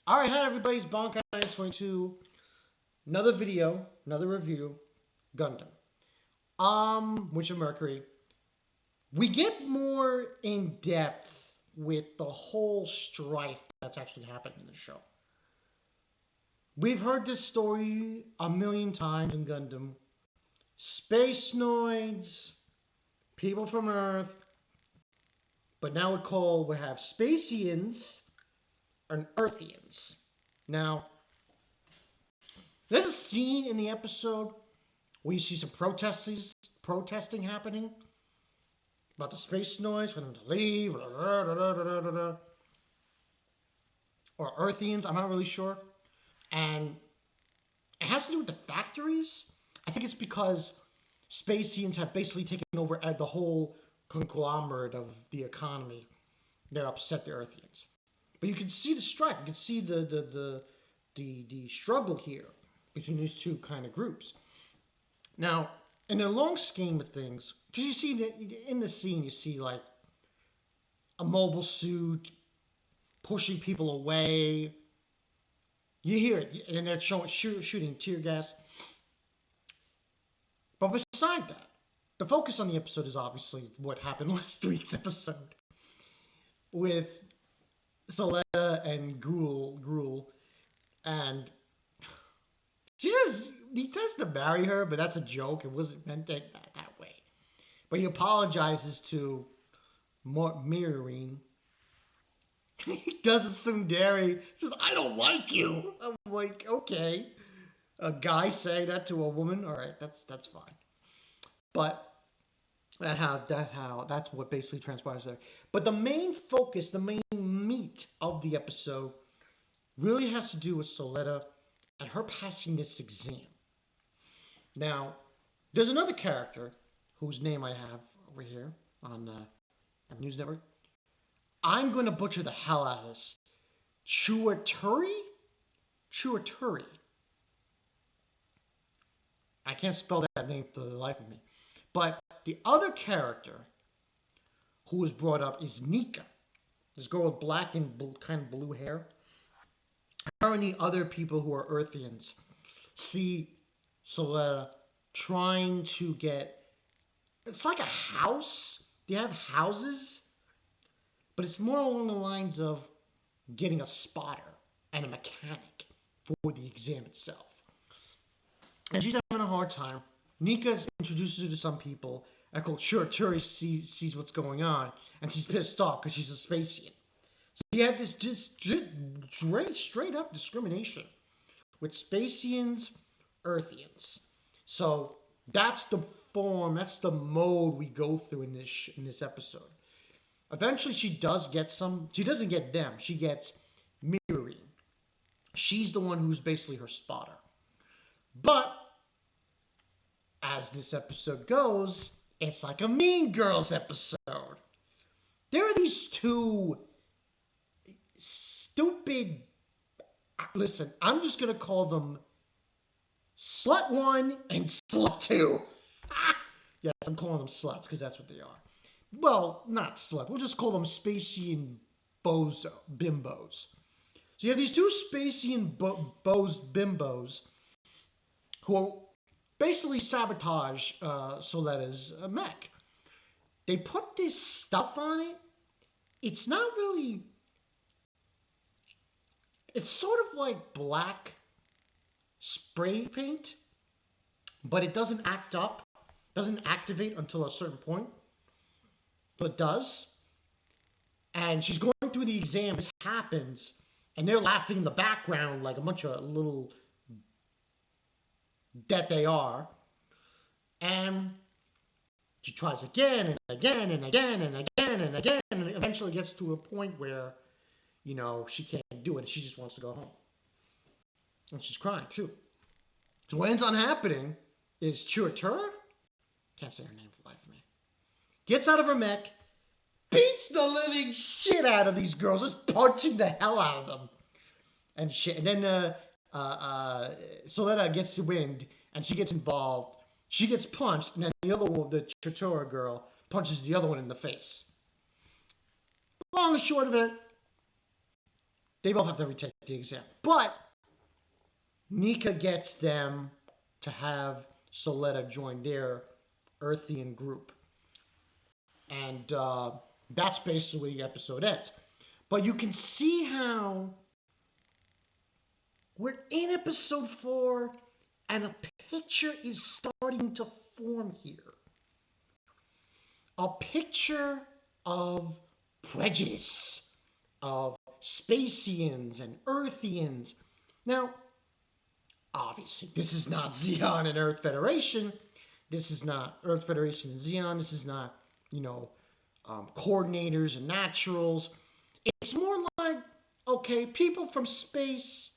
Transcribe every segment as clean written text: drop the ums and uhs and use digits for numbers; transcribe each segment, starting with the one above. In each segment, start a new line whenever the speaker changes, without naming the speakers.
All right, hi everybody, it's Bonkai922. Another video, another review, Gundam. Which of Mercury. We get more in depth with the whole strife that's actually happened in the show. We've heard this story a million times in Gundam. Space Noids, people from Earth, but now we have Spacians and Earthians. Now, there's a scene in the episode where you see some protesting happening about the space noise for them to leave, or Earthians, I'm not really sure. And it has to do with the factories. I think it's because Spacians have basically taken over the whole conglomerate of the economy. They're upset the Earthians. But you can see the strife. You can see the struggle here between these two kind of groups. Now, in the long scheme of things, because you see in the scene, you see like a mobile suit pushing people away. You hear it, and they're shooting tear gas. But beside that, the focus on the episode is obviously what happened last week's episode with Soletta and Gruel, and he tries to marry her, but that's a joke. It wasn't meant that way. But he apologizes to Mirroring. He does a tsundere. He says, "I don't like you." I'm like, okay. A guy saying that to a woman, all right, that's fine. But that's what basically transpires there. But the main focus, the main meat of the episode really has to do with Soletta and her passing this exam. Now, there's another character whose name I have over here on News Network. I'm going to butcher the hell out of this. Chuaturi? I can't spell that name for the life of me. But the other character who was brought up is Nika. This girl with black and kind of blue hair. Her and the other people who are Earthians see Soletta trying to get... It's like a house. They have houses. But it's more along the lines of getting a spotter and a mechanic for the exam itself. And she's having a hard time. Nika introduces her to some people. And Turi sees what's going on. And she's pissed off because she's a Spacian. So you have this just straight up discrimination with Spacians, Earthians. So that's the form, that's the mode we go through in this episode. Eventually she does get some, she doesn't get them, she gets Mirroring. She's the one who's basically her spotter. But as this episode goes, it's like a Mean Girls episode. There are these two stupid, listen, I'm just going to call them Slut 1 and Slut 2. Yes, I'm calling them sluts because that's what they are. Well, not slut. We'll just call them Spacian bimbos. So you have these two Spacian bimbos who basically sabotage Soletta's mech. They put this stuff on it. It's not really... It's sort of like black spray paint, but it doesn't act up. Doesn't activate until a certain point. But it does. And she's going through the exam. This happens. And they're laughing in the background like a bunch of little... that they are. And she tries again and again and again and again and again. And eventually gets to a point where, you know, she can't do it. And she just wants to go home. And she's crying too. So what ends on happening is Chuatura, can't say her name for the life of me, gets out of her mech, beats the living shit out of these girls, just punching the hell out of them. And shit. And then Soletta gets the wind, and she gets involved. She gets punched, and then the other one, the Chuatura girl, punches the other one in the face. Long and short of it, They both have to retake the exam. But Nika gets them to have Soletta join their Earthian group. And that's basically the episode ends. But you can see how we're in episode 4 and a picture is starting to form here. A picture of prejudice, of Spacians and Earthians. Now, obviously, this is not Zeon and Earth Federation. This is not Earth Federation and Zeon. This is not, coordinators and naturals. It's more like, okay, people from space,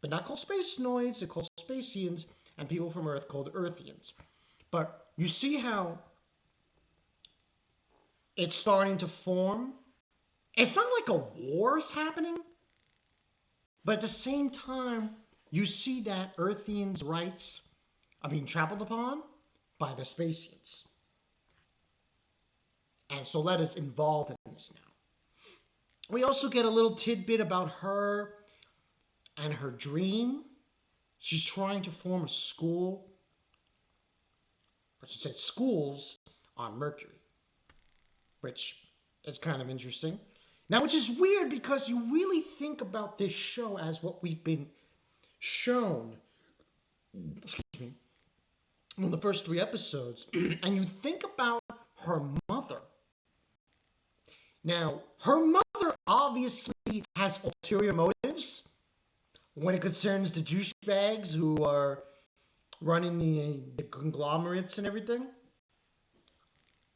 but not called Spacenoids, they're called Spacians, and people from Earth called Earthians. But you see how it's starting to form? It's not like a war is happening, but at the same time, you see that Earthians' rights are being trampled upon by the Spacians. And Soletta's involved in this now. We also get a little tidbit about her and her dream. She's trying to form a school. But she said schools on Mercury, which is kind of interesting. Now, which is weird because you really think about this show as what we've been shown, excuse me, in the first 3 episodes, and you think about her mother. Now, her mother obviously has ulterior motives when it concerns the douchebags who are running the conglomerates and everything.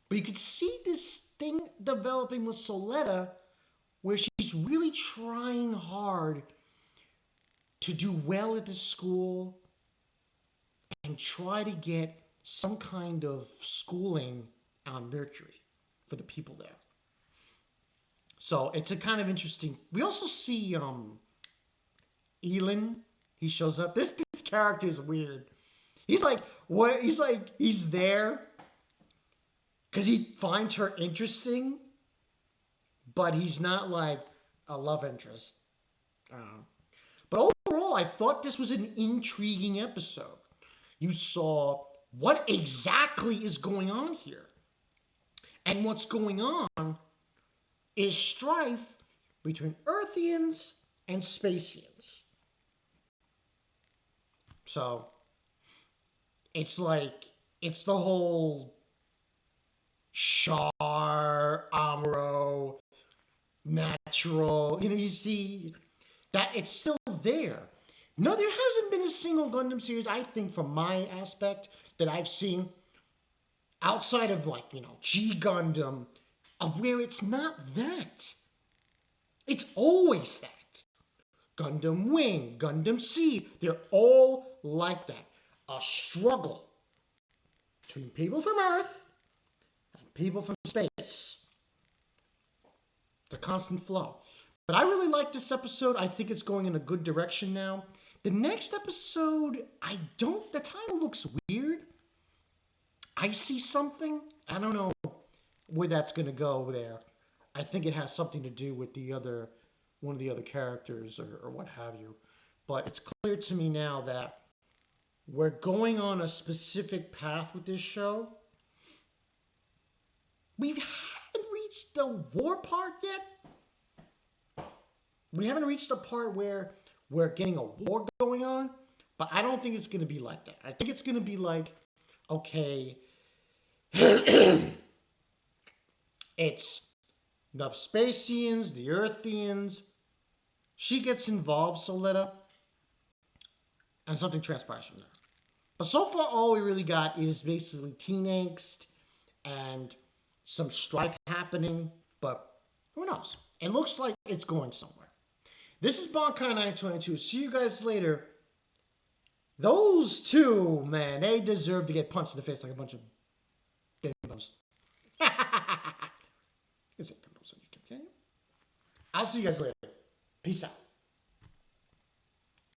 But you could see this thing developing with Soletta where she's really trying hard to do well at the school and try to get some kind of schooling on Mercury for the people there. So it's a kind of interesting. We also see Elin. He shows up. This character is weird. He's like, what? He's there because he finds her interesting, but he's not like a love interest. But overall, I thought this was an intriguing episode. You saw what exactly is going on here. And what's going on is strife between Earthians and Spacians. So, it's like, it's the whole Char, Amuro, natural, you see that it's still there. No, there hasn't been a single Gundam series, I think, from my aspect, that I've seen outside of, G Gundam, of where it's not that. It's always that. Gundam Wing, Gundam Sea, they're all like that. A struggle between people from Earth and people from space. The constant flow. But I really like this episode. I think it's going in a good direction now. The next episode, the title looks weird. I see something. I don't know where that's going to go there. I think it has something to do with one of the other characters or what have you. But it's clear to me now that we're going on a specific path with this show. We haven't reached the war part yet. We haven't reached the part where we're getting a war going on. But I don't think it's going to be like that. I think it's going to be like, okay, it's the Spacians, the Earthians. She gets involved, Soletta, and something transpires from there. But so far, all we really got is basically teen angst and some strife happening. But who knows? It looks like it's going somewhere. This is Bonkai 922. See you guys later. Those two, man, they deserve to get punched in the face like a bunch of bimbos. You can say bimbos on YouTube, can you? I'll see you guys later. Peace out.